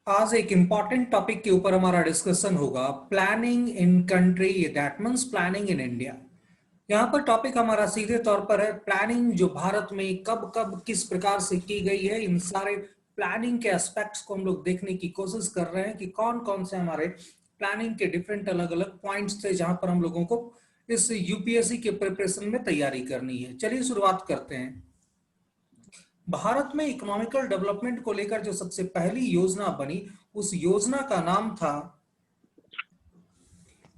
आज एक important topic के ऊपर हमारा डिस्कशन होगा, planning in country, that means planning in India. यहाँ पर टॉपिक हमारा सीधे तौर पर है प्लानिंग जो भारत में कब कब किस प्रकार से की गई है। इन सारे प्लानिंग के एस्पेक्ट्स को हम लोग देखने की कोशिश कर रहे हैं कि कौन कौन से हमारे प्लानिंग के डिफरेंट अलग अलग पॉइंट्स थे जहां पर हम लोगों को इस यूपीएससी के प्रिपरेशन में तैयारी करनी है। चलिए शुरुआत करते हैं। भारत में इकोनॉमिकल डेवलपमेंट को लेकर जो सबसे पहली योजना बनी, उस योजना का नाम था,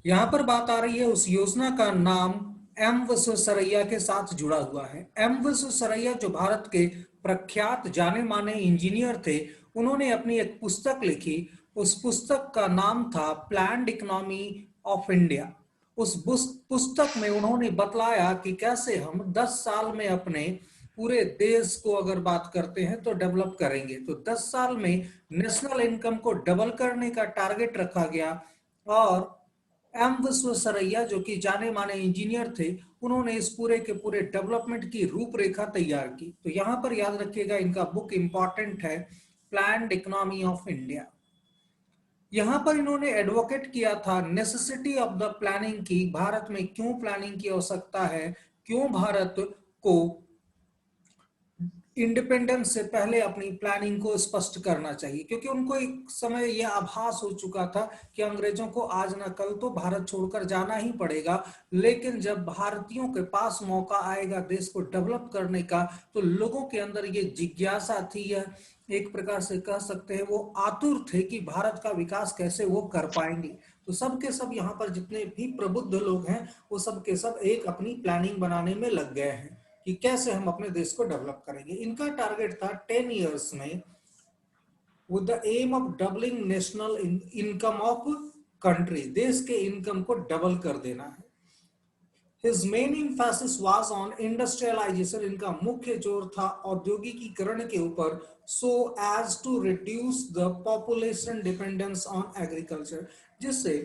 यहां पर बात आ रही है उस योजना का नाम एम विश्वेश्वरैया के साथ जुड़ा हुआ है। एम विश्वेश्वरैया जो भारत के प्रख्यात जाने माने इंजीनियर थे, उन्होंने अपनी एक पुस्तक लिखी। उस पुस्तक का नाम था प्लान्ड इकोनॉमी ऑफ इंडिया। उस पुस्तक में उन्होंने बतलाया कि कैसे हम 10 साल में अपने पूरे देश को अगर बात करते हैं तो डेवलप करेंगे। तो 10 साल में नेशनल इनकम को डबल करने का टारगेट रखा गया। और एम विश्वेश्वरैया जो कि जाने माने इंजीनियर थे, उन्होंने इस पूरे के पूरे डेवलपमेंट की रूपरेखा तैयार की। तो यहां पर याद रखिएगा, इनका बुक इंपॉर्टेंट है, प्लान्ड इकोनॉमी ऑफ इंडिया। यहां पर इन्होंने एडवोकेट किया था नेसेसिटी ऑफ द प्लानिंग की, भारत में क्यों प्लानिंग की आवश्यकता है, क्यों भारत को इंडिपेंडेंस से पहले अपनी प्लानिंग को स्पष्ट करना चाहिए। क्योंकि उनको एक समय यह आभास हो चुका था कि अंग्रेजों को आज न कल तो भारत छोड़कर जाना ही पड़ेगा, लेकिन जब भारतीयों के पास मौका आएगा देश को डेवलप करने का, तो लोगों के अंदर ये जिज्ञासा थी, यह एक प्रकार से कह सकते हैं वो आतुर थे कि भारत का विकास कैसे वो कर पाएंगे। तो सब के सब यहाँ पर जितने भी प्रबुद्ध लोग हैं, वो सब के सब एक अपनी प्लानिंग बनाने में लग गए हैं कि कैसे हम अपने देश को डेवलप करेंगे। इनका टारगेट था 10 इयर्स में with the aim of doubling national income of country, देश के इनकम को डबल कर देना है। His main emphasis was on industrialization, इनका मुख्य जोर था औद्योगिकीकरण के ऊपर, so as to reduce the population dependence on agriculture, जिससे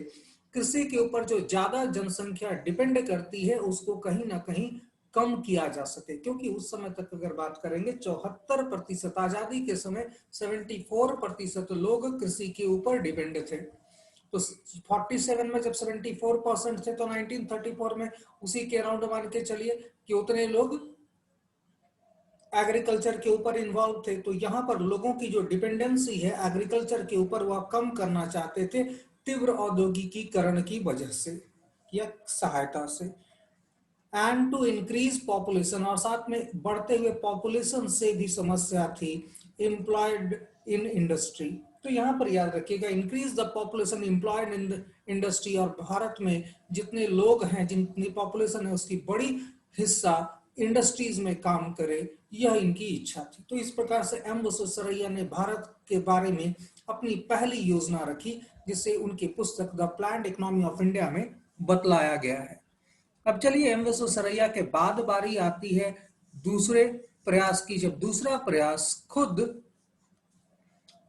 कृषि के ऊपर जो ज्यादा जनसंख्या डिपेंड करती है उसको कहीं ना कहीं कम किया जा सके। क्योंकि उस समय तक अगर बात करेंगे 74%, आजादी के समय 74% लोग कृषि के ऊपर डिपेंड थे। तो 47 में जब 74% थे तो 1934 में उसी के अराउंड मान के चलिए कि उतने लोग एग्रीकल्चर के ऊपर इन्वॉल्व थे। तो यहां पर लोगों की जो डिपेंडेंसी है एग्रीकल्चर के ऊपर वह कम करना चाहते थे तीव्र औद्योगिकीकरण की वजह से या सहायता से। एंड टू इंक्रीज पॉपुलेशन, और साथ में बढ़ते हुए पॉपुलेशन से भी समस्या थी, एम्प्लॉयड इन इंडस्ट्री। तो यहां पर याद रखिएगा, increase the population employed in industry, और भारत में जितने लोग हैं, जितनी पॉपुलेशन है उसकी बड़ी हिस्सा इंडस्ट्रीज में काम करे, यह इनकी इच्छा थी। तो इस प्रकार से एम विश्वेश्वरैया ने भारत के बारे में अपनी पहली योजना रखी, जिसे उनकी पुस्तक the planned economy of India में बतलाया गया है। अब चलिए एम विश्वेश्वरैया के बाद बारी आती है दूसरे प्रयास की, जब दूसरा प्रयास खुद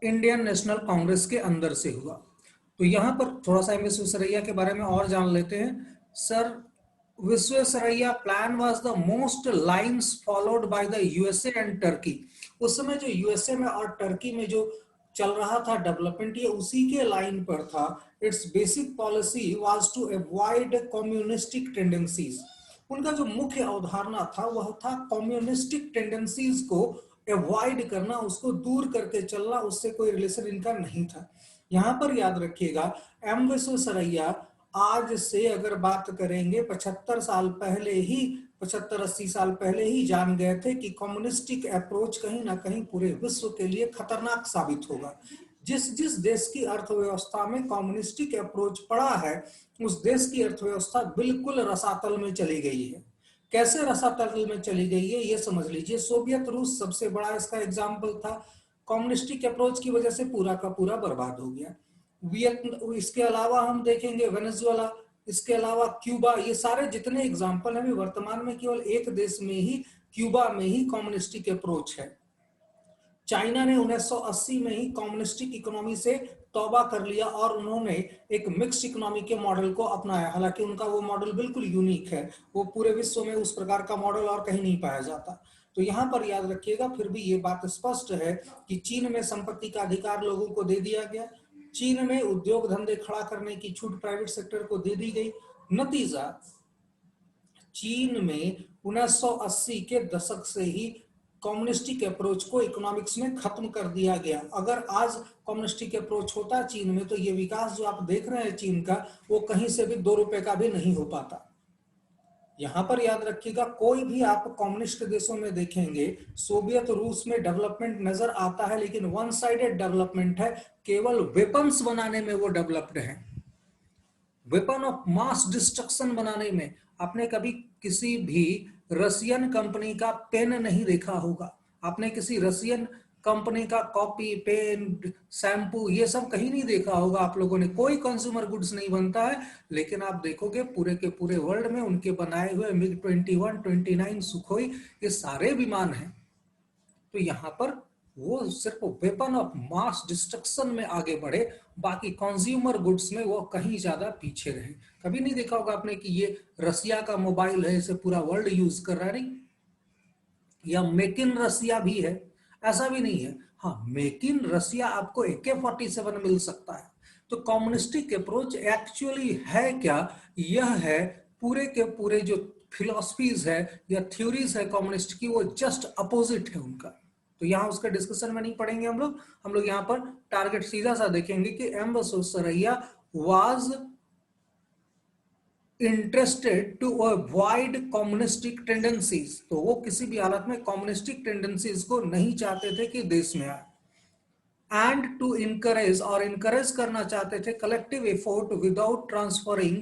इंडियन नेशनल कांग्रेस के अंदर से हुआ। तो यहां पर थोड़ा सा एम विश्वेश्वरैया के बारे में और जान लेते हैं। Sir Visvesvaraya plan was the most lines followed by the USA and Turkey. उस समय जो यूएसए में और टर्की में जो चल रहा था डेवलपमेंट, ये उसी के लाइन पर था। Its basic policy was to avoid communistic tendencies. उनका जो मुख्य अवधारणा था वह था कम्युनिस्टिक टेंडेंसीज को अवॉइड करना, उसको दूर करके चलना, उससे कोई रिलेशन इनका नहीं था। यहां पर याद रखिएगा, एम विश्वेश्वरैया आज से अगर बात करेंगे 75 साल पहले ही, 75-80 साल पहले ही जान गए थे कि कम्युनिस्टिक अप्रोच कहीं ना कहीं पूरे विश्व के लिए खतरनाक साबित होगा। जिस जिस देश की अर्थव्यवस्था में कम्युनिस्टिक अप्रोच पड़ा है, उस देश की अर्थव्यवस्था बिल्कुल रसातल में चली गई है। कैसे रसातल में चली गई है ये समझ लीजिए। सोवियत रूस सबसे बड़ा इसका एग्जाम्पल था। कम्युनिस्टिक अप्रोच की वजह से पूरा का पूरा बर्बाद हो गया। इसके अलावा हम देखेंगे वेनेजुएला, इसके अलावा क्यूबा, ये सारे जितने एग्जाम्पल हैं, वर्तमान में केवल एक देश में ही, क्यूबा में ही कम्युनिस्टिक अप्रोच है। चाइना ने 1980 में ही कम्युनिस्टिक इकोनॉमी से तौबा कर लिया और उन्होंने एक मिक्स्ड इकोनॉमी के मॉडल को अपनाया। हालांकि उनका वो मॉडल बिल्कुल यूनिक है, वो पूरे विश्व में उस प्रकार का मॉडल और कहीं नहीं पाया जाता। तो यहाँ पर याद रखिएगा, फिर भी ये बात स्पष्ट है कि चीन में संपत्ति का अधिकार लोगों को दे दिया गया, चीन में उद्योग धंधे खड़ा करने की छूट प्राइवेट सेक्टर को दे दी गई। नतीजा, चीन में 1980 के दशक से ही कम्युनिस्टिक अप्रोच को इकोनॉमिक्स में खत्म कर दिया गया। अगर आज कम्युनिस्टिक अप्रोच होता चीन में, तो ये विकास जो आप देख रहे हैं चीन का, वो कहीं से भी 2 रुपए का भी नहीं हो पाता। यहां पर याद रखिएगा, कोई भी आप कम्युनिस्ट देशों में देखेंगे, सोवियत रूस में डेवलपमेंट नजर आता है, लेकिन वन साइडेड डेवलपमेंट है, केवल वेपन्स बनाने में वो डेवलप्ड है, वेपन ऑफ मास डिस्ट्रक्शन बनाने में। आपने कभी किसी भी रशियन कंपनी का पेन नहीं देखा होगा, आपने किसी रशियन कंपनी का कॉपी, पेन, शैम्पू, ये सब कहीं नहीं देखा होगा आप लोगों ने। कोई कंज्यूमर गुड्स नहीं बनता है, लेकिन आप देखोगे पूरे के पूरे वर्ल्ड में उनके बनाए हुए मिग 21, 29, सुखोई, ये सारे विमान हैं। तो यहां पर वो सिर्फ वेपन ऑफ मास डिस्ट्रक्शन में आगे बढ़े, बाकी कंज्यूमर गुड्स में वो कहीं ज्यादा पीछे रहे। कभी नहीं देखा होगा आपने कि ये रसिया का मोबाइल है, इसे पूरा वर्ल्ड यूज कर रहा है, नहीं, या मेक इन रसिया भी है, ऐसा भी नहीं है। हाँ, मेक इन रसिया आपको AK-47 मिल सकता है। तो कम्युनिस्टिक अप्रोच एक्चुअली है क्या? यह है पूरे के पूरे जो फिलोसफीज है या थ्योरीज है कम्युनिस्ट की, वो जस्ट अपोजिट है उनका। तो यहां उसका डिस्कशन में नहीं पढ़ेंगे हम लोग यहां पर टारगेट सीधा सा देखेंगे कि M Visvesvaraya was interested to avoid communistic tendencies. तो वो किसी भी हालत में कम्युनिस्टिक टेंडेंसीज को नहीं चाहते थे कि देश में आए, एंड टू इनकरेज, और इनकरेज करना चाहते थे collective effort without transferring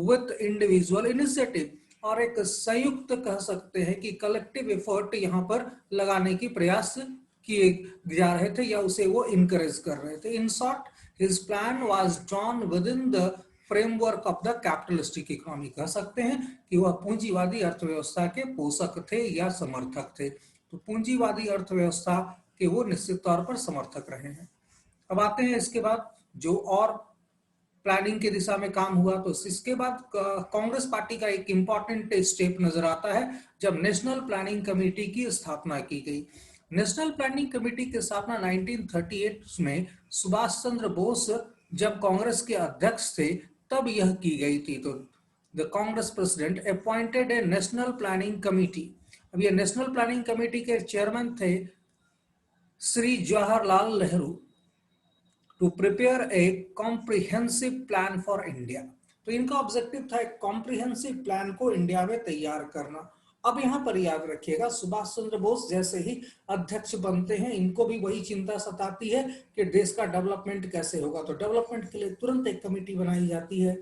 with individual initiative, और एक संयुक्त कह सकते हैं कि कलेक्टिव एफर्ट यहां पर लगाने की प्रयास किए जा रहे थे, या उसे वो इनकरेज कर रहे थे। In short, his plan was drawn with in the framework of the capitalistic economy. कह सकते हैं कि वह पूंजीवादी अर्थव्यवस्था के पोषक थे या समर्थक थे। तो पूंजीवादी अर्थव्यवस्था कि वो निश्चित तौर पर समर्थक रहे हैं। अब आते हैं इसके बाद जो और प्लानिंग की दिशा में काम हुआ, तो इसके बाद कांग्रेस पार्टी का एक इंपॉर्टेंट स्टेप नजर आता है जब नेशनल प्लानिंग कमेटी की स्थापना की गई। नेशनल प्लानिंग कमेटी की स्थापना 1938 में सुभाष चंद्र बोस जब कांग्रेस के अध्यक्ष थे तब यह की गई थी। तो the Congress president appointed a national planning committee. अब ये नेशनल प्लानिंग कमेटी के चेयरमैन थे Shri Jawaharlal Nehru, to prepare a comprehensive plan for India. तो इनका ऑब्जेक्टिव था एक कॉम्प्रिहेंसिव प्लान को इंडिया में तैयार करना। अब यहां पर याद रखिएगा, सुभाष चंद्र बोस जैसे ही अध्यक्ष बनते हैं, इनको भी वही चिंता सताती है कि देश का डेवलपमेंट कैसे होगा। तो डेवलपमेंट के लिए तुरंत एक कमेटी बनाई जाती है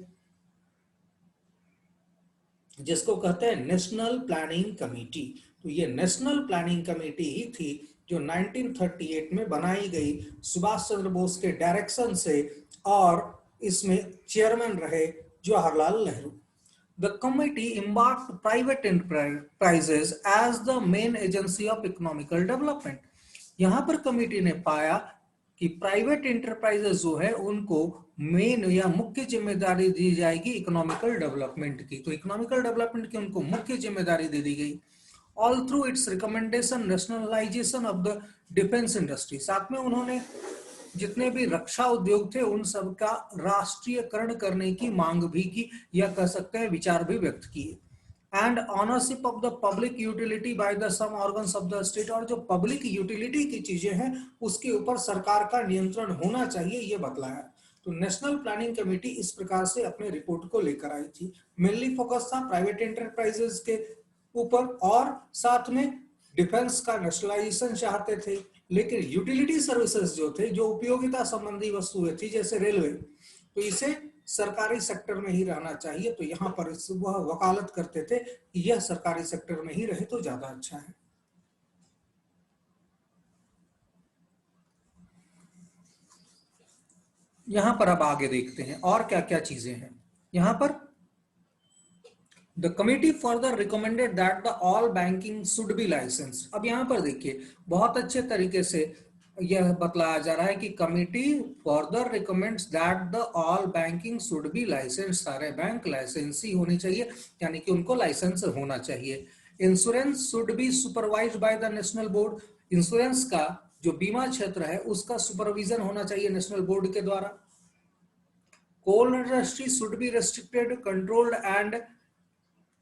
जिसको कहते हैं नेशनल प्लानिंग कमेटी। तो ये नेशनल प्लानिंग कमेटी ही थी जो 1938 में बनाई गई सुभाष चंद्र बोस के डायरेक्शन से, और इसमें चेयरमैन रहे Jawaharlal Nehru. The committee embarked private enterprises as the main agency of economical development. यहां पर कमेटी ने पाया कि प्राइवेट इंटरप्राइजेस जो है उनको मेन या मुख्य जिम्मेदारी दी जाएगी इकोनॉमिकल डेवलपमेंट की। तो इकोनॉमिकल डेवलपमेंट की उनको मुख्य जिम्मेदारी दे दी गई। All through it's recommendation nationalisation of the defence industry. साथ में उन्होंने जितने भी रक्षा उद्योग थे उन सब का राष्ट्रीयकरण करने की मांग भी की, या कह सकते हैं विचार भी व्यक्त किए। And ownership of the public utility by the some organs of the state. और जो पब्लिक यूटिलिटी की चीजें हैं उसके ऊपर सरकार का नियंत्रण होना चाहिए, ये बतलाया। तो नेशनल प्लानिंग कमेटी इस प्रकार से अपने रिपोर्ट को लेकर आई थी। मेनली फोकस था प्राइवेट एंटरप्राइजेस के ऊपर, और साथ में डिफेंस का नेशनलाइजेशन चाहते थे। लेकिन यूटिलिटी सर्विसेज जो थे, जो उपयोगिता संबंधी वस्तुएं थी जैसे रेलवे, तो इसे सरकारी सेक्टर में ही रहना चाहिए। तो यहां पर वह वकालत करते थे कि यह सरकारी सेक्टर में ही रहे तो ज्यादा अच्छा है। यहां पर अब आगे देखते हैं और क्या क्या चीजें हैं। यहां पर The committee further recommended that the all banking should be licensed. अब यहाँ पर देखिए बहुत अच्छे तरीके से यह बतलाया जा रहा है कि committee further recommends that the all banking should be license. सारे बैंक लाइसेंसी होनी चाहिए, यानी कि उनको लाइसेंस होना चाहिए। Insurance should be supervised by the national board, insurance का जो बीमा क्षेत्र है उसका सुपरविजन होना चाहिए नेशनल बोर्ड के द्वारा। Coal industry should be restricted, controlled and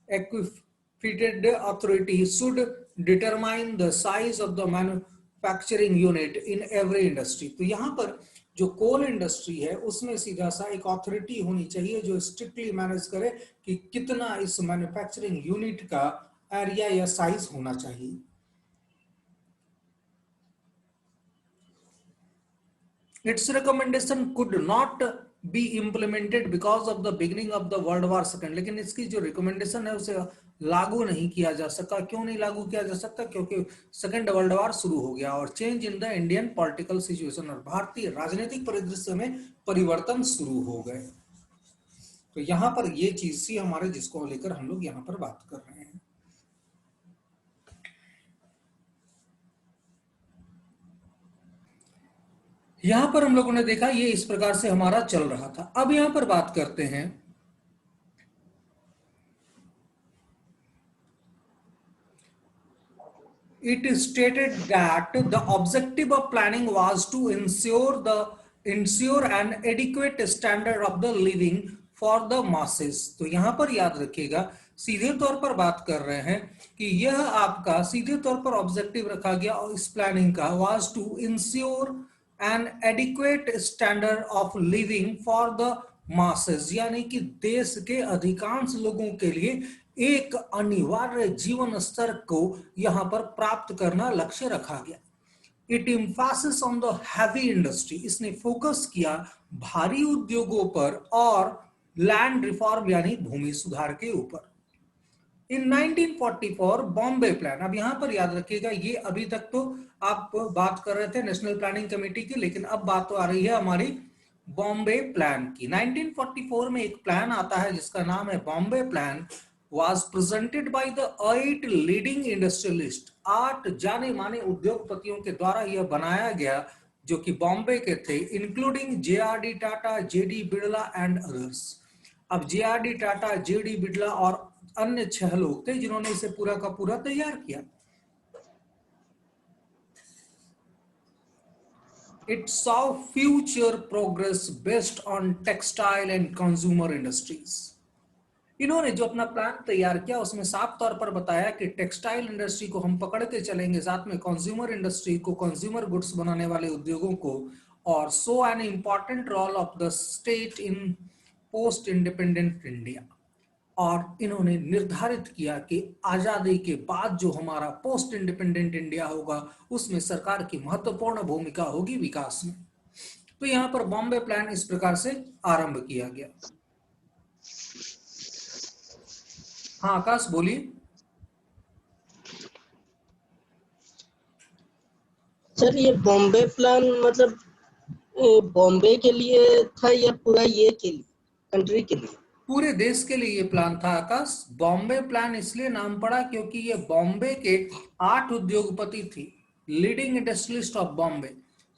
equited authority should determine the size of the manufacturing unit in every industry। तो यहाँ पर जो कोल इंडस्ट्री है उसमें सीधा सा एक अथॉरिटी होनी चाहिए जो स्ट्रिक्टली मैनेज करे कि कितना इस मैन्युफैक्चरिंग यूनिट का एरिया या साइज होना चाहिए। Its recommendation could not be implemented because of the beginning of the World War II। लेकिन इसकी जो रिकमेंडेशन है उसे लागू नहीं किया जा सका। क्यों नहीं लागू किया जा सकता? क्योंकि सेकेंड वर्ल्ड वॉर शुरू हो गया और change in the Indian political situation, और भारतीय राजनीतिक परिदृश्य में परिवर्तन शुरू हो गए। तो यहाँ पर ये चीज थी हमारे जिसको लेकर हम लोग यहाँ पर बात कर रहे हैं। यहां पर हम लोगों ने देखा ये इस प्रकार से हमारा चल रहा था। अब यहां पर बात करते हैं it is stated that the objective of planning was to ensure an adequate standard of the living for the masses। तो यहां पर याद रखिएगा, सीधे तौर पर बात कर रहे हैं कि यह आपका सीधे तौर पर ऑब्जेक्टिव रखा गया और इस प्लानिंग का was to ensure an adequate standard of living for the masses, यानी कि देश के अधिकांश लोगों के लिए एक अनिवार्य जीवन स्तर को यहां पर प्राप्त करना लक्ष्य रखा गया। It Mphasis on the heavy industry, इसने फोकस किया भारी उद्योगों पर और लैंड रिफॉर्म यानी भूमि सुधार के ऊपर। इन 1944 बॉम्बे प्लान, अब यहां पर याद रखिएगा ये अभी तक तो आप बात कर रहे थे नेशनल प्लानिंग कमेटी की, लेकिन अब बात तो आ रही है हमारी बॉम्बे प्लान की। 1944 में एक प्लान आता है जिसका नाम है Bombay plan, was presented by the 8 leading industrialist, 8 जाने माने उद्योगपतियों के द्वारा यह बनाया गया जो कि बॉम्बे के थे, including JRD. Tata, JD. Birla and others. अब जे.आर.डी. टाटा, जे.डी. बिड़ला और अन्य 6 लोग थे जिन्होंने इसे पूरा का पूरा तैयार किया। It saw future progress based on textile and consumer industries। इन्होंने जो अपना प्लान तैयार किया उसमें साफ तौर पर बताया कि टेक्सटाइल इंडस्ट्री को हम पकड़ के चलेंगे, साथ में कंज्यूमर इंडस्ट्री को, कंज्यूमर गुड्स बनाने वाले उद्योगों को, और so an important role of the state in post independent India. और इन्होंने निर्धारित किया कि आजादी के बाद जो हमारा पोस्ट इंडिपेंडेंट इंडिया होगा उसमें सरकार की महत्वपूर्ण भूमिका होगी विकास में। तो यहां पर बॉम्बे प्लान इस प्रकार से आरंभ किया गया। हाँ आकाश बोलिए। सर ये बॉम्बे प्लान मतलब बॉम्बे के लिए था या पूरा ये के लिए, कंट्री के लिए? पूरे देश के लिए ये प्लान था आकाश। बॉम्बे प्लान इसलिए नाम पड़ा क्योंकि ये बॉम्बे के 8 उद्योगपति थे, लीडिंग इंडस्ट्रियलिस्ट ऑफ बॉम्बे।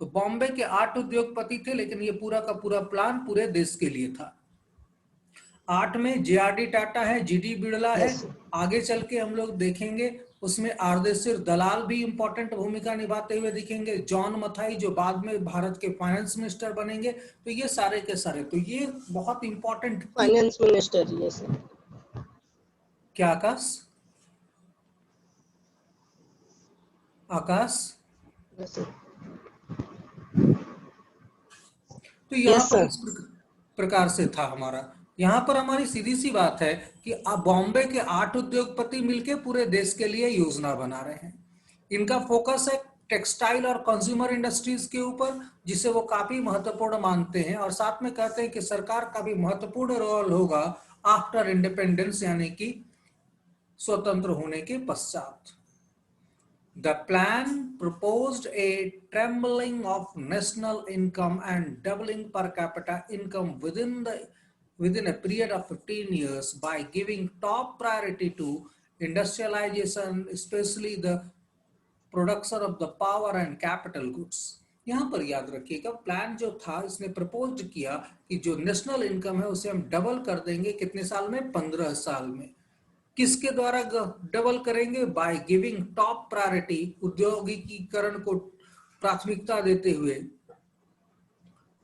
तो बॉम्बे के 8 उद्योगपति थे, लेकिन ये पूरा का पूरा प्लान पूरे देश के लिए था। 8 में जे.आर.डी. टाटा है, जी.डी. बिड़ला है, आगे चल के हम लोग देखेंगे उसमें आरदेशिर दलाल भी इंपॉर्टेंट भूमिका निभाते हुए दिखेंगे, जॉन मथाई जो बाद में भारत के फाइनेंस मिनिस्टर बनेंगे। तो ये सारे के सारे, तो ये बहुत इंपॉर्टेंट फाइनेंस मिनिस्टर। ये सर क्या आकाश? आकाश तो यहाँ पर इस प्रकार से था हमारा। यहाँ पर हमारी सीधी सी बात है कि अब बॉम्बे के 8 उद्योगपति मिलके पूरे देश के लिए योजना बना रहे हैं। इनका फोकस है टेक्सटाइल और कंज्यूमर इंडस्ट्रीज के ऊपर, जिसे वो काफी महत्वपूर्ण मानते हैं, और साथ में कहते हैं कि सरकार का भी महत्वपूर्ण रोल होगा आफ्टर इंडिपेंडेंस, यानी कि स्वतंत्र होने के पश्चात। The plan proposed a tripling of national income and doubling per capita income within a period of 15 years by giving top priority to industrialization, especially the production of the power and capital goods। यहाँ पर याद रखिएगा plan जो था इसने propose किया कि जो नेशनल इनकम है उसे हम डबल कर देंगे, कितने साल में? 15 साल में। किसके द्वारा डबल करेंगे? बाय गिविंग टॉप प्रायोरिटी, औद्योगिकीकरण को प्राथमिकता देते हुए,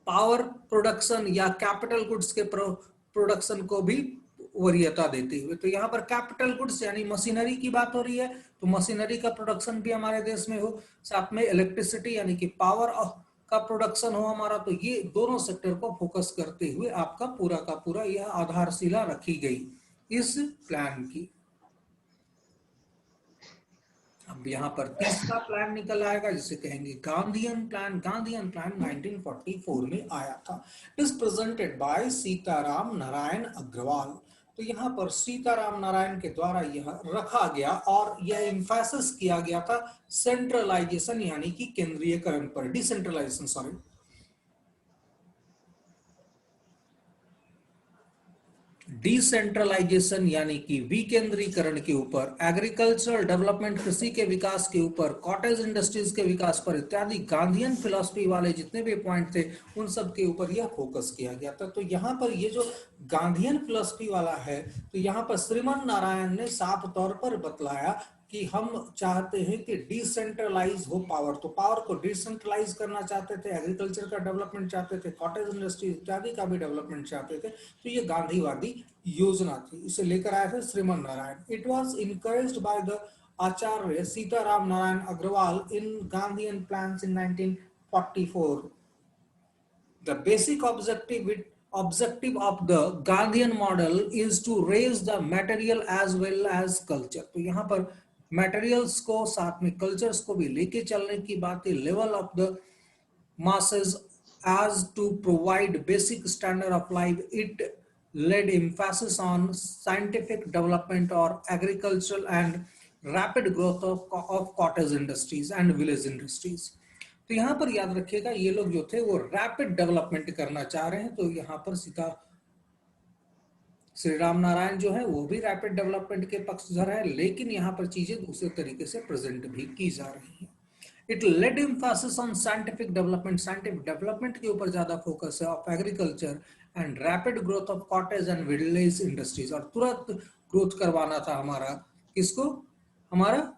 पावर प्रोडक्शन या कैपिटल गुड्स के प्रोडक्शन को भी वरीयता देते हुए। तो यहाँ पर कैपिटल गुड्स यानी मशीनरी की बात हो रही है, तो मशीनरी का प्रोडक्शन भी हमारे देश में हो, साथ में इलेक्ट्रिसिटी यानी कि पावर का प्रोडक्शन हो हमारा। तो ये दोनों सेक्टर को फोकस करते हुए आपका पूरा का पूरा यह आधारशिला रखी गई इस प्लान की। अब यहाँ पर तीसरा प्लान निकल आएगा जिसे कहेंगे गांधीयन प्लान। गांधीयन प्लान 1944 में आया था। Is presented by Sitaram Narayan Agarwal. तो यहाँ पर सीताराम नारायण के द्वारा यह रखा गया और यह एम्फेसिस किया गया था सेंट्रलाइजेशन यानी कि केंद्रीयकरण पर, डिसेंट्रलाइजेशन सॉरी। डिसेंट्रलाइजेशन यानी कि विकेंद्रीकरण के ऊपर, एग्रीकल्चरल डेवलपमेंट कृषि के विकास के ऊपर, कॉटेज इंडस्ट्रीज के विकास पर इत्यादि गांधीयन फिलॉसफी वाले जितने भी पॉइंट थे उन सब के ऊपर यह फोकस किया गया था। तो यहाँ पर ये जो गांधीयन फिलॉसफी वाला है, तो यहाँ पर श्रीमन नारायण ने साफ तौर पर बतलाया कि हम चाहते हैं कि डिसेंट्रलाइज हो पावर। तो पावर को डिसेंट्रलाइज करना चाहते थे, एग्रीकल्चर का डेवलपमेंट चाहते थे, कॉटेज इंडस्ट्री इत्यादि का भी डेवलपमेंट चाहते थे। तो ये गांधीवादी योजना थी, इसे लेकर आए थे Shriman Narayan. It was encouraged by the Acharya Sitaram Narayan Agarwal in Gandhian plans in 1944। The basic objective of the Gandhian model is to raise the material as well as culture। तो यहाँ पर materials को साथ में cultures को भी लेके चलने की बात है। Level of the masses as to provide basic standard of life। It laid emphasis on scientific development or agricultural and rapid growth of cottage industries and village industries। तो यहाँ पर याद रखिएगा ये लोग जो थे वो रैपिड डेवलपमेंट करना चाह रहे हैं। तो यहाँ पर श्री राम नारायण जो है वो भी रैपिड डेवलपमेंट के पक्षधर है, लेकिन यहाँ पर चीजें दूसरे तरीके से प्रेजेंट भी की जा रही हैं। It laid emphasis on scientific development, scientific development के ऊपर ज्यादा फोकस है, of agriculture and rapid growth of cottage and village industries. और तुरंत ग्रोथ करवाना था हमारा किसको? हमारा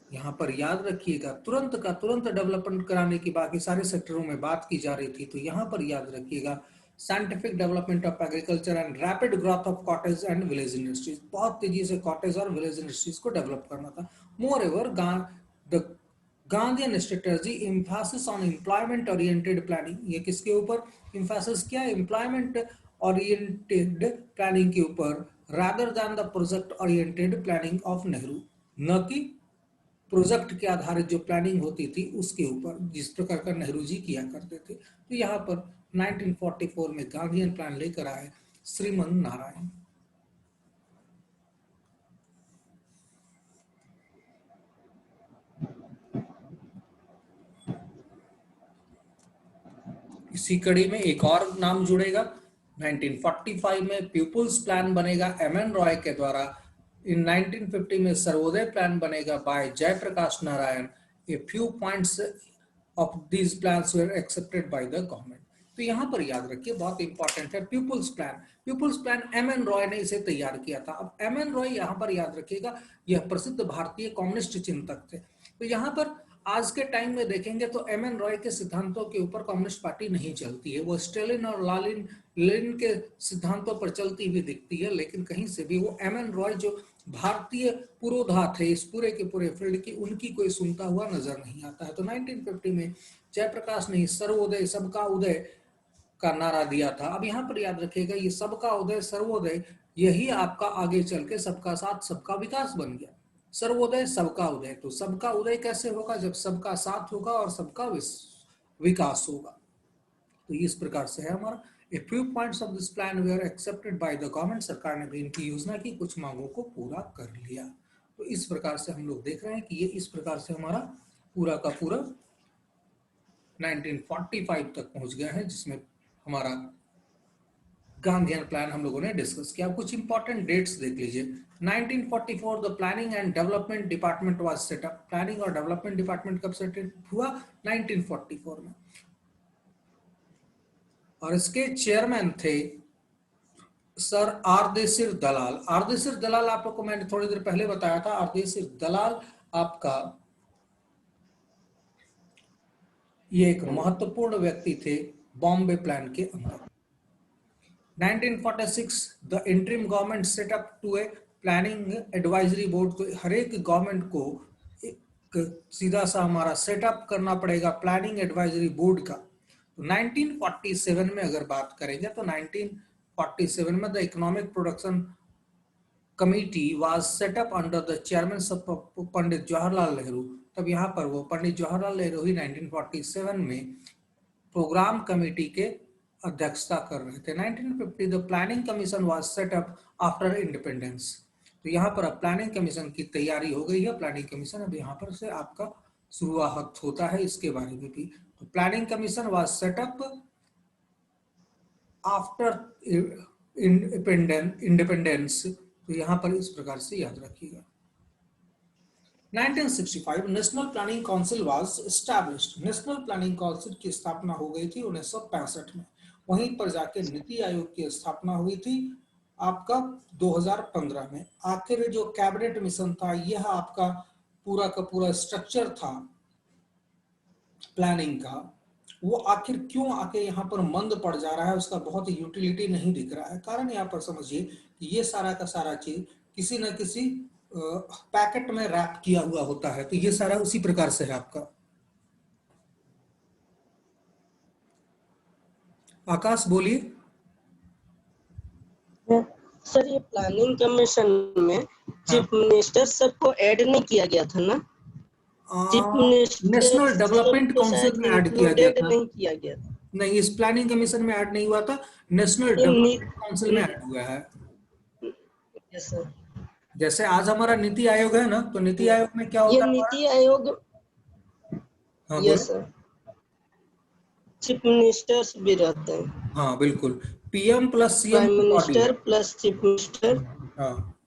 यहाँ पर याद रखिएगा तुरंत का तुरंत डेवलपमेंट कराने की बाकी सारे सेक्टरों में बात की जा रही थी। तो यहाँ पर याद रखिएगा scientific development of agriculture and rapid growth of cottage and village industries. बहुत तेजी से कॉटेज और विलेज इंडस्ट्रीज को डेवलप करना था। Moreover the Gandhian strategy emphasis on employment oriented planning. ये किसके ऊपर एम्फेसिस किया? एम्प्लॉयमेंट ओरिएंटेड प्लानिंग के ऊपर, rather than the project oriented planning of Nehru. न कि प्रोजेक्ट के आधारित जो प्लानिंग होती थी उसके ऊपर, जिस प्रकार का नेहरू जी किया करते थे। तो यहाँ पर 1944 में गांधीयन प्लान लेकर आए श्रीमन नारायण। इसी कड़ी में एक और नाम जुड़ेगा। 1945 में पीपुल्स प्लान बनेगा एमएन रॉय के द्वारा। इन 1950 में सर्वोदय प्लान बनेगा by Jayaprakash Narayan. A few points of these plans were accepted by the government. तो यहाँ पर याद रखिए बहुत इंपॉर्टेंट है people's plan. People's plan M N Roy ने इसे तैयार किया था। अब एमएन रॉय यहाँ पर याद रखिएगा यह प्रसिद्ध भारतीय कम्युनिस्ट चिंतक थे। तो यहाँ पर आज के टाइम में देखेंगे तो एमएन रॉय के सिद्धांतों के ऊपर कम्युनिस्ट पार्टी नहीं चलती है। वो स्टालिन और लेनिन के सिद्धांतों पर चलती हुई दिखती है, लेकिन कहीं से भी वो एमएन रॉय जो भारतीय पुरोधा थे इस पूरे के पूरे फील्ड की, उनकी कोई सुनता हुआ नजर नहीं आता है। तो 1950 में जयप्रकाश ने सर्वोदय सबका उदय का नारा दिया था। अब यहाँ पर याद रखिएगा ये सबका उदय सर्वोदय यही आपका आगे चल के सबका साथ सबका विकास बन गया। सर्वोदय सबका उदय। तो सबका उदय कैसे होगा? जब सबका साथ होगा और सबका विकास होगा। तो इस प्रकार से है हमारा। A few points of this plan were accepted by the government। सरकार ने भी इनकी योजना की कुछ मांगों को पूरा कर लिया। तो इस प्रकार से हम लोग देख रहे हैं कि ये इस प्रकार से हमारा पूरा का पूरा 1945 तक पहुंच गया है, जिसमें हमारा गांधीयन प्लान हम लोगों ने डिस्कस किया। कुछ इंपॉर्टेंट डेट्स देख लीजिए। 1944 the planning and development department was setup. Planning और डेवलपमेंट डिपार्टमेंट कब सेटअप हुआ? 1944 में। और इसके चेयरमैन थे सर आरदेशिर दलाल, आरदेशिर दलाल आप लोग को मैंने थोड़ी देर पहले बताया था। आरदेशिर दलाल आपका ये एक महत्वपूर्ण व्यक्ति थे बॉम्बे प्लान के अंदर। 1946 the interim government set up to a planning advisory board. तो हर एक गवर्नमेंट को एक सीधा सा हमारा सेटअप करना पड़ेगा प्लानिंग एडवाइजरी बोर्ड का। तो 1947 में अगर बात करेंगे तो 1947 में the economic production committee was set up under the chairmanship of Pandit Jawaharlal Nehru. तब यहाँ पर वो पंडित जवाहरलाल नेहरू ही 1947 में प्रोग्राम कमेटी के अध्यक्षता कर रहे थे। 1950 the planning commission was set up after independence. तो यहाँ पर अब प्लानिंग कमीशन की तैयारी हो गई है। प्लानिंग कमीशन अब यहाँ पर से आपका शुरुआत होता है इसके बारे में भी। तो planning commission was set up after independence. तो यहाँ पर इस प्रकार से याद रखिएगा। 1965 national planning council was established. National planning council की स्थापना हो गई थी 1965 में। वहीं पर जाके नीति आयोग की स्थापना हुई थी आपका 2015 में। आखिर जो कैबिनेट मिशन था यह आपका पूरा का पूरा स्ट्रक्चर था प्लानिंग का, वो आखिर क्यों आके यहाँ पर मंद पड़ जा रहा है, उसका बहुत यूटिलिटी नहीं दिख रहा है। कारण यहाँ पर समझिए कि ये सारा का सारा चीज किसी न किसी पैकेट में रैप किया हुआ होता है। तो ये सारा उसी प्रकार से है आपका। आकाश बोलिए। सर ये प्लानिंग कमीशन में चीफ मिनिस्टर सबको ऐड नहीं किया गया था ना? Chief minister national development council में ऐड किया गया था। नहीं किया गया था। नहीं, इस प्लानिंग कमीशन में ऐड नहीं हुआ था, नेशनल डेवलपमेंट काउंसिल में ऐड हुआ है। Yes sir. जैसे आज हमारा नीति आयोग है ना, तो नीति आयोग में क्या होता ये है? नीति आयोग। हाँ यस सर। चीफ मिनिस्टर्स भी रहते हैं। हाँ बिल्कुल, पीएम प्लस सीएम प्राइम की बॉडी है। Minister plus chief minister. हाँ,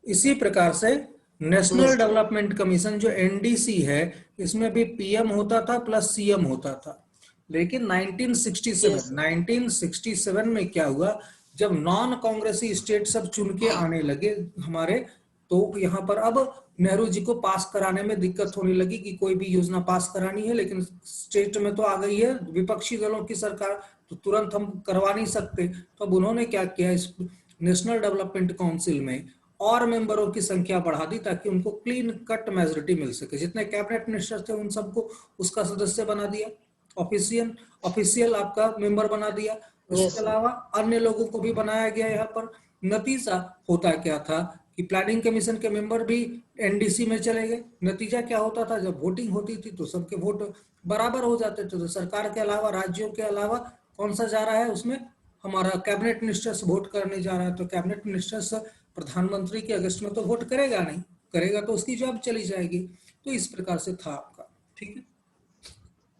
इसी प्रकार से नेशनल डेवलपमेंट कमीशन जो एनडीसी है, इसमें भी पीएम होता था प्लस सीएम होता था। लेकिन 1967 में क्या हुआ, जब नॉन कांग्रेसी स्टेट सब चुन के आने लगे हमारे, तो यहाँ पर अब नेहरू जी को पास कराने में दिक्कत होने लगी कि कोई भी योजना पास करानी है, लेकिन स्टेट में तो आ गई है विपक्षी दलों की सरकार, तो तुरंत हम करवा नहीं सकते। तो अब उन्होंने क्या किया, इस नेशनल डेवलपमेंट काउंसिल में और मेंबरों की संख्या बढ़ा दी ताकि उनको क्लीन कट मेजोरिटी मिल सके। जितने कैबिनेट मिनिस्टर थे उन सबको उसका सदस्य बना दिया, ऑफिशियल आपका मेंबर बना दिया। इसके अलावा अन्य लोगों को भी बनाया गया। यहाँ पर नतीजा होता क्या था कि प्लानिंग कमीशन के मेंबर भी एनडीसी में चले गए। नतीजा क्या होता था, जब वोटिंग होती थी तो सबके वोट बराबर हो जाते थे। तो सरकार के अलावा, राज्यों के अलावा कौन सा जा रहा है उसमें, हमारा कैबिनेट मिनिस्टर्स वोट करने जा रहा है। तो कैबिनेट मिनिस्टर्स प्रधानमंत्री के अगेंस्ट में तो वोट करेगा नहीं, करेगा तो उसकी जॉब चली जाएगी। तो इस प्रकार से था आपका। ठीक है,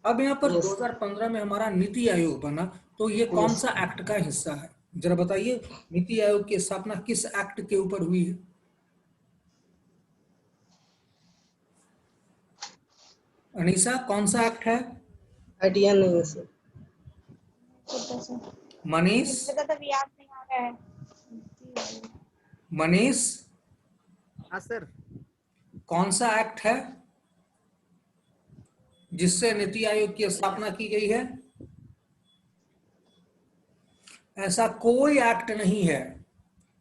अब यहाँ पर 2015 में हमारा नीति आयोग बना, तो ये कौन सा एक्ट का हिस्सा है, जरा बताइए। नीति आयोग की स्थापना किस एक्ट के ऊपर हुई है? अनीसा, कौन सा एक्ट है? आइडिया नहीं है सर। मनीष, याद नहीं आ रहा है। मनीष, हाँ सर। कौन सा एक्ट है जिससे नीति आयोग की स्थापना की गई है? ऐसा कोई एक्ट नहीं है,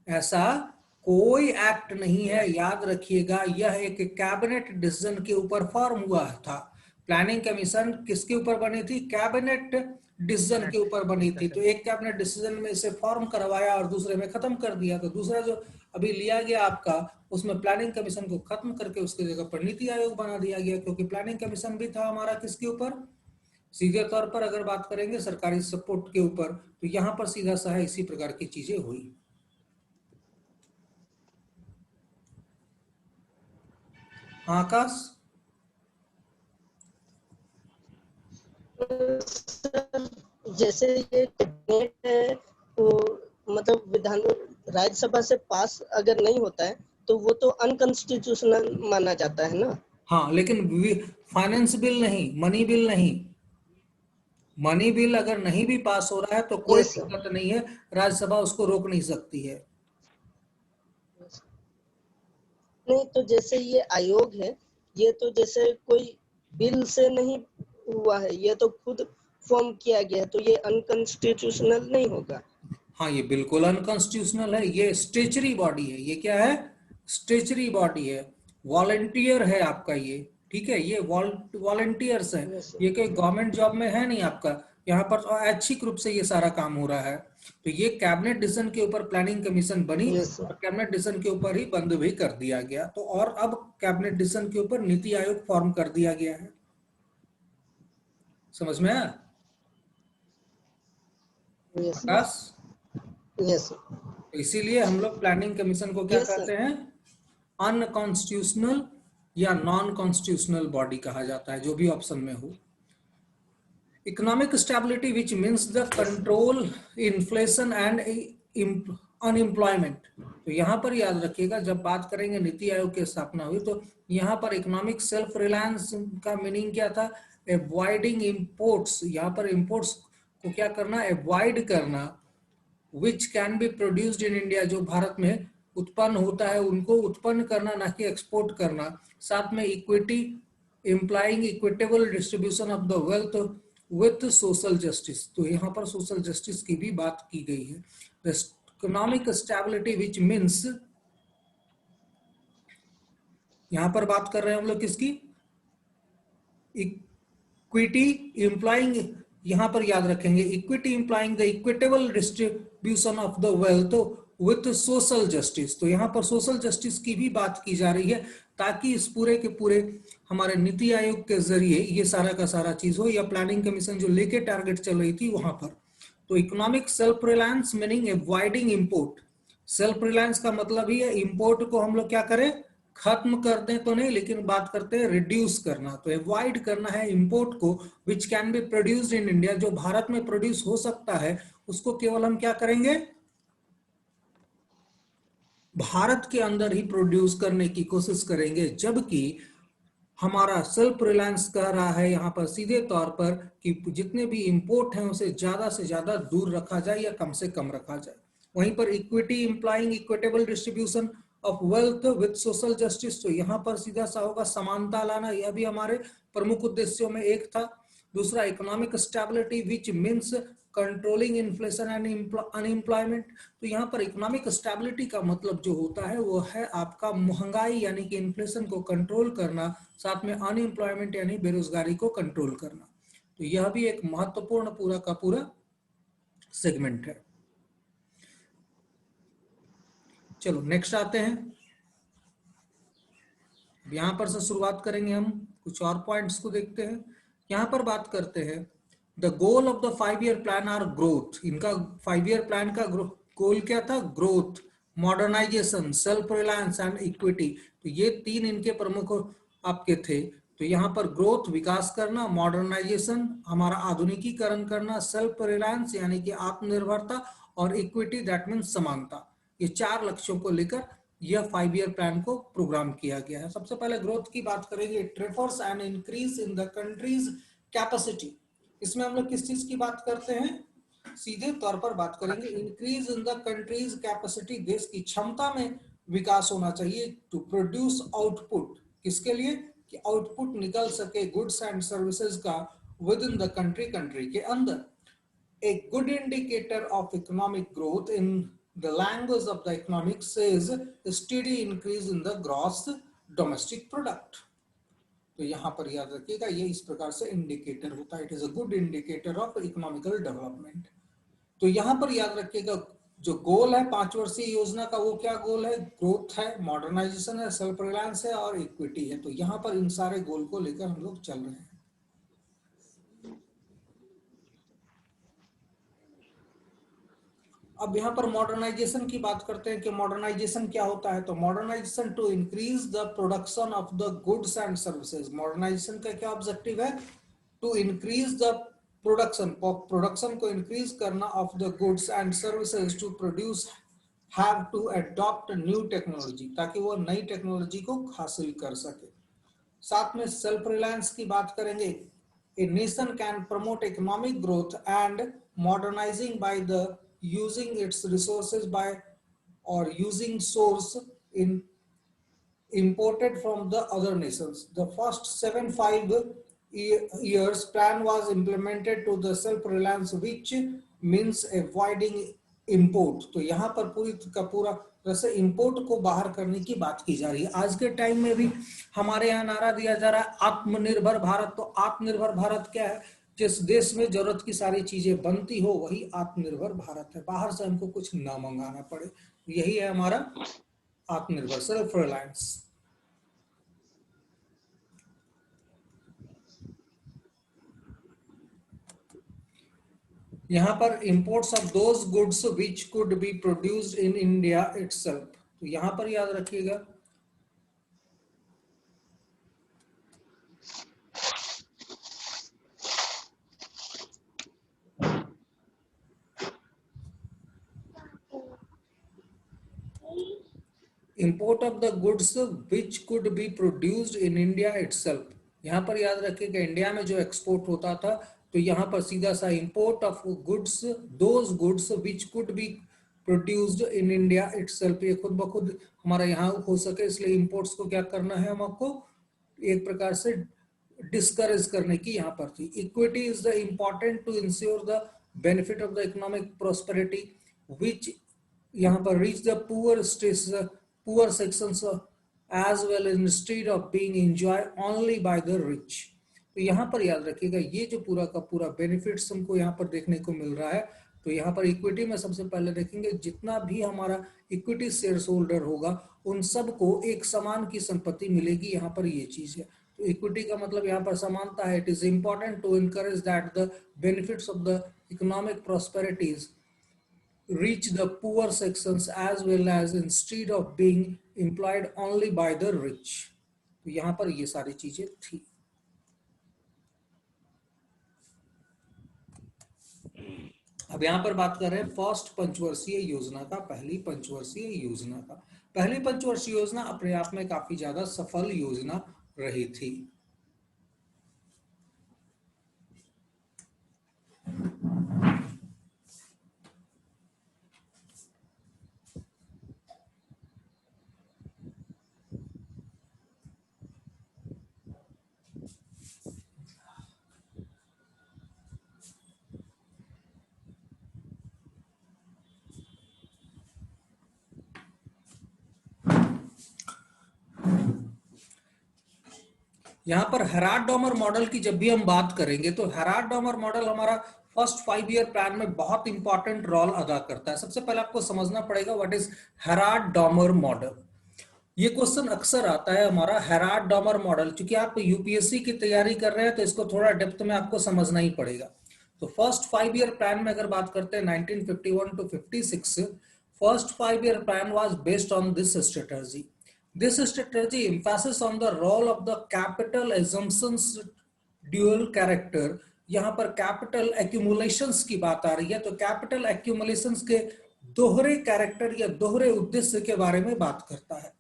ऐसा कोई एक्ट नहीं है, याद रखिएगा। यह एक कैबिनेट डिसीजन के ऊपर फॉर्म हुआ था। प्लानिंग कमीशन किसके ऊपर बनी थी? कैबिनेट डिसीजन के ऊपर बनी थी। तो एक कैबिनेट डिसीजन में इसे फॉर्म करवाया और दूसरे में खत्म कर दिया। तो दूसरा जो अभी लिया गया आपका, उसमें प्लानिंग कमीशन को खत्म करके उसकी जगह पर नीति आयोग बना दिया गया, क्योंकि प्लानिंग कमीशन भी था हमारा किसके ऊपर, सीधे तौर पर अगर बात करेंगे सरकारी सपोर्ट के ऊपर। तो यहाँ पर सीधा सा है, इसी प्रकार की चीजें हुई। आकाश, जैसे ये कैबिनेट है तो मतलब विधान राज्यसभा से पास अगर नहीं होता है तो वो तो अनकॉन्स्टिट्यूशनल माना जाता है ना? हाँ, लेकिन फाइनेंस बिल नहीं, मनी बिल नहीं, मनी बिल अगर नहीं भी पास हो रहा है तो कोई यस सर। दिक्कत नहीं है, राज्यसभा उसको रोक नहीं सकती है। नहीं तो जैसे ये आयोग है, ये तो जैसे कोई बिल से नहीं हुआ है, ये तो खुद फॉर्म किया गया है, तो ये अनकॉन्स्टिट्यूशनल नहीं होगा। हाँ, ये बिल्कुल अनकॉन्स्टिट्यूशनल है, ये स्टेचरी बॉडी है। ये क्या है? स्टेचरी बॉडी है, वॉलंटियर है आपका ये, ठीक है, ये वॉलंटियर्स है, यस ये कोई गवर्नमेंट जॉब में है नहीं आपका। यहाँ पर तो ऐच्छिक रूप से ये सारा काम हो रहा है। तो ये कैबिनेट डिसीजन के ऊपर प्लानिंग कमीशन बनी यस और कैबिनेट डिसीजन के ऊपर ही बंद भी कर दिया गया। तो और अब कैबिनेट डिसीजन के ऊपर नीति आयोग फॉर्म कर दिया गया है। समझ में आया यस आकाश? यस तो इसीलिए हम लोग प्लानिंग कमीशन को क्या यस सर। कहते हैं? अनकॉन्स्टिट्यूशनल या नॉन कॉन्स्टिट्यूशनल बॉडी कहा जाता है, जो भी ऑप्शन में हो। Economic stability which means the control inflation and unemployment. तो यहाँ पर याद रखिएगा, जब बात करेंगे नीति आयोग की स्थापना हुई तो यहाँ पर इकोनॉमिक सेल्फ रिलायंस का मीनिंग क्या था? Avoiding imports. यहाँ पर इंपोर्ट्स को क्या करना? अवॉइड करना। Which can be produced in India, जो भारत में उत्पन्न होता है उनको उत्पन्न करना, ना कि एक्सपोर्ट करना। साथ में equity implying equitable distribution of the wealth with social justice. तो यहाँ पर सोशल जस्टिस की भी बात की गई है। The economic stability which means, यहाँ पर बात कर रहे हैं हम लोग किसकी? इक्विटी इम्प्लाइंग, यहां पर याद रखेंगे equity implying the equitable distribution of the wealth with social justice. तो यहाँ पर सोशल जस्टिस की भी बात की जा रही है, ताकि इस पूरे के पूरे हमारे नीति आयोग के जरिए ये सारा का सारा चीज हो, या प्लानिंग कमीशन जो लेके टारगेट चल रही थी वहां पर। तो economic self reliance meaning avoiding import. Self reliance का मतलब ही है इंपोर्ट को हम लोग क्या करें? खत्म कर दें तो नहीं, लेकिन बात करते हैं रिड्यूस करना। तो अवॉइड करना है इंपोर्ट को, which can be produced in India, जो भारत में प्रोड्यूस हो सकता है उसको केवल हम क्या करेंगे? भारत के अंदर ही प्रोड्यूस करने की कोशिश करेंगे। जबकि हमारा सेल्फ रिलायंस कह रहा है यहाँ पर सीधे तौर पर कि जितने भी इंपोर्ट हैं उसे ज्यादा से ज्यादा दूर रखा जाए या कम से कम रखा जाए। वहीं पर equity implying equitable distribution of wealth with social justice, तो यहाँ पर सीधा सा होगा समानता लाना, यह भी हमारे प्रमुख उद्देश्यों में एक था। दूसरा economic stability which means controlling inflation and unemployment. तो यहाँ पर इकोनॉमिक स्टेबिलिटी का मतलब जो होता है वो है आपका महंगाई यानी कि इन्फ्लेशन को कंट्रोल करना, साथ में अनएम्प्लॉयमेंट यानी बेरोजगारी को कंट्रोल करना। तो यह भी एक महत्वपूर्ण पूरा का पूरा सेगमेंट है। चलो नेक्स्ट आते हैं। यहां पर से शुरुआत करेंगे, हम कुछ और पॉइंट्स को देखते हैं। यहां पर बात करते हैं the goal of the 5 year plan are growth. इनका 5 ईयर प्लान का गोल क्या था? Growth, modernisation, self reliance and equity. तो ये तीन इनके प्रमुख आपके थे। तो यहाँ पर ग्रोथ विकास करना, मॉडर्नाइजेशन हमारा आधुनिकीकरण करना, सेल्फ रिलायंस यानी कि आत्मनिर्भरता, और इक्विटी दैट मीन्स समानता। ये चार लक्ष्यों को लेकर यह 5 ईयर प्लान को प्रोग्राम किया गया है। सबसे पहले ग्रोथ की बात करेंगे। It refers an increase in the countries capacity. इसमें हम लोग किस चीज की बात करते हैं? सीधे तौर पर बात करेंगे increase in the countries capacity, देश की क्षमता में विकास होना चाहिए। टू प्रोड्यूस आउटपुट, किसके लिए? कि आउटपुट निकल सके गुड्स एंड सर्विसेज का with in the country, country के अंदर। A good indicator of economic growth in the language of the economics is a steady increase in the gross domestic product. तो यहाँ पर याद रखिएगा ये इस प्रकार से इंडिकेटर होता है। It is a good indicator of economical development. तो यहाँ पर याद रखिएगा जो गोल है 5 वर्षीय योजना का, वो क्या गोल है? ग्रोथ है, मॉडर्नाइजेशन है, सेल्फ रिलायंस है और इक्विटी है। तो यहाँ पर इन सारे गोल को लेकर हम लोग चल रहे हैं। अब यहाँ पर मॉडर्नाइजेशन की बात करते हैं कि मॉडर्नाइजेशन क्या होता है। तो modernisation to increase the production of the goods and services. Modernisation का क्या ऑब्जेक्टिव है? To increase the production, production को इंक्रीज करना of the goods and services to produce have to adopt new technology, ताकि वो नई टेक्नोलॉजी को हासिल कर सके। साथ में सेल्फ रिलायंस की बात करेंगे। A nation can promote economic growth and modernizing by the using its resources by or using source in imported from the other nations. The first 7-5 years plan was implemented to the self-reliance, which means avoiding import. तो यहाँ पर पूरी का पूरा तरह से import को बाहर करने की बात की जा रही है. आज के टाइम में भी हमारे यहाँ नारा दिया जा रहा है आत्मनिर्भर भारत. तो आत्मनिर्भर भारत क्या है? जिस देश में जरूरत की सारी चीजें बनती हो वही आत्मनिर्भर भारत है. बाहर से हमको कुछ ना मंगाना पड़े. यही है हमारा आत्मनिर्भर, सेल्फ रिलायंस. यहाँ पर imports of those goods which could be produced in India itself. तो यहाँ पर याद रखिएगा import of the goods which could be produced in India itself. यहाँ पर याद रखिएगा इंडिया में जो एक्सपोर्ट होता था तो यहाँ पर सीधा सा import of goods, those goods which could be produced in India itself. ये खुद ब खुद हमारा यहाँ हो सके इसलिए imports को क्या करना है हमको एक प्रकार से डिस्करेज करने की यहाँ पर थी. Equity is the important to ensure the benefit of the economic prosperity which यहाँ पर reach the poor sections as well instead of being enjoyed only by the rich. तो यहाँ पर याद रखिएगा ये जो पूरा का पूरा बेनिफिट्स हमको यहाँ पर देखने को मिल रहा है. तो यहाँ पर इक्विटी में सबसे पहले देखेंगे जितना भी हमारा इक्विटी शेयर्स होल्डर होगा उन सबको एक समान की संपत्ति मिलेगी. यहाँ पर ये चीज है. तो इक्विटी का मतलब यहाँ पर समानता है. It is important to encourage that the benefits of the economic prosperities reach the poor sections as well as instead of being employed only by the rich. तो यहाँ पर ये सारी चीजें थी. अब यहाँ पर बात कर रहे हैं फर्स्ट पंचवर्षीय योजना का, पहली पंचवर्षीय योजना का. पहली पंचवर्षीय योजना अपने आप में काफी ज्यादा सफल योजना रही थी. यहाँ पर हेराल्ड-डॉमर मॉडल की जब भी हम बात करेंगे तो हेराल्ड-डॉमर मॉडल हमारा फर्स्ट 5 ईयर प्लान में बहुत इंपॉर्टेंट रोल अदा करता है. सबसे पहले आपको समझना पड़ेगा व्हाट इज हेराल्ड-डॉमर मॉडल. ये क्वेश्चन अक्सर आता है हमारा हेराल्ड-डॉमर मॉडल. क्योंकि आप यूपीएससी की तैयारी कर रहे हैं तो इसको थोड़ा डेप्थ में आपको समझना ही पड़ेगा. तो फर्स्ट 5 ईयर प्लान में अगर बात करते हैं 1951 to 56, first 5 year plan was based on this strategy. This strategy emphasis on the role of the capital assumptions dual character. यहाँ पर capital accumulations की बात आ रही है. तो capital accumulations के दोहरे कैरेक्टर या दोहरे उद्देश्य के बारे में बात करता है.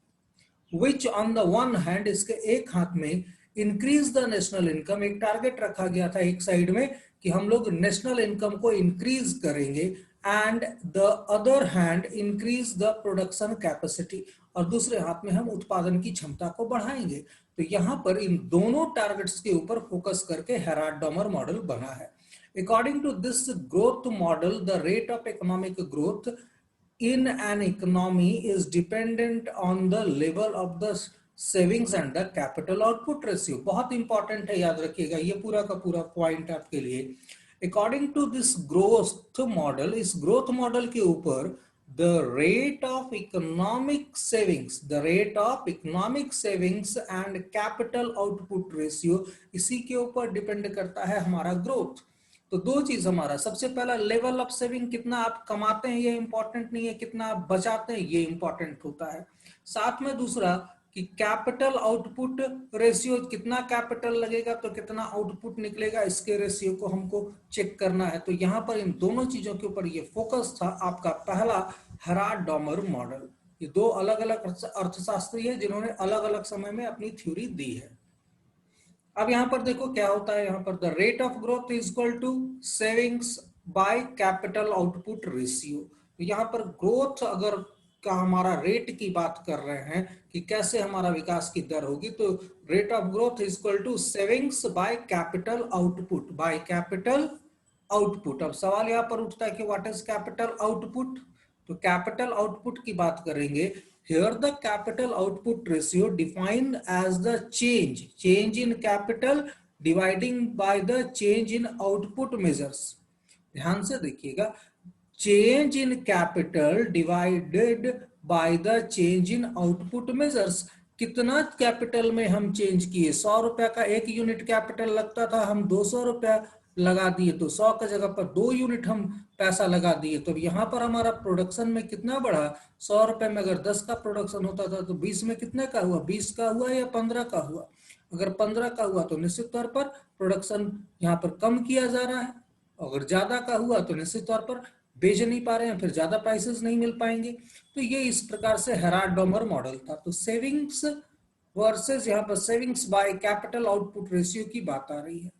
Which on the one hand, इसके एक हाथ में increase the national income, एक टारगेट रखा गया था एक साइड में कि हम लोग नेशनल इनकम को इंक्रीज करेंगे, and the other hand increase the production capacity, और दूसरे हाथ में हम उत्पादन की क्षमता को बढ़ाएंगे. तो यहाँ पर इन दोनों टारगेट्स के ऊपर फोकस करके हेराल्ड-डॉमर मॉडल बना है. According to this growth model, the rate of economic growth in an economy is dependent on the level of the savings and the capital output ratio. बहुत इंपॉर्टेंट है, याद रखिएगा ये पूरा का पूरा पॉइंट आपके लिए. According to this growth model, इस ग्रोथ मॉडल के ऊपर the rate of economic savings and capital output ratio, इसी के ऊपर डिपेंड करता है हमारा ग्रोथ. तो दो चीज हमारा, सबसे पहला लेवल ऑफ सेविंग, कितना आप कमाते हैं ये इंपॉर्टेंट नहीं है, कितना आप बचाते हैं ये इंपॉर्टेंट होता है. साथ में दूसरा कि कैपिटल आउटपुट रेशियो, कितना कैपिटल लगेगा तो कितना आउटपुट निकलेगा, इसके रेशियो को हमको चेक करना है. तो यहाँ पर इन दोनों चीजों के ऊपर ये फोकस था आपका पहला हेराल्ड-डॉमर मॉडल. ये दो अलग अलग अर्थशास्त्री है जिन्होंने अलग अलग समय में अपनी थ्योरी दी है. अब यहाँ पर देखो क्या होता है, यहाँ पर the rate of growth is equal to savings by capital output ratio. तो यहाँ पर ग्रोथ अगर का हमारा रेट की बात कर रहे हैं कि कैसे हमारा विकास की दर होगी, तो rate of growth is equal to savings by capital output, by capital output. अब सवाल यहाँ पर उठता है कि व्हाट इज कैपिटल आउटपुट। तो कैपिटल आउटपुट की बात करेंगे, here the capital output ratio defined as the change in capital dividing by the change in output measures। ध्यान से देखिएगा, change in capital divided by the change in output measures. कितना capital में हम change किए, 100 रुपया का 1 यूनिट कैपिटल लगता था, हम 200 रुपया लगा दिए, तो 100 की जगह पर 2 यूनिट हम पैसा लगा दिए। तो यहाँ पर हमारा प्रोडक्शन में कितना बढ़ा, 100 रुपए में अगर 10 का प्रोडक्शन होता था तो 20 में कितने का हुआ, 20 का हुआ या 15 का हुआ। अगर 15 का हुआ तो निश्चित तौर पर प्रोडक्शन यहाँ पर कम किया जा रहा है, अगर ज्यादा का हुआ तो निश्चित तौर पर बेच नहीं पा रहे हैं, फिर ज्यादा प्राइसेस नहीं मिल पाएंगे। तो ये इस प्रकार से हेराल्ड-डोमर मॉडल था। तो सेविंग्स वर्सेस यहाँ पर savings by capital output ratio की बात आ रही है।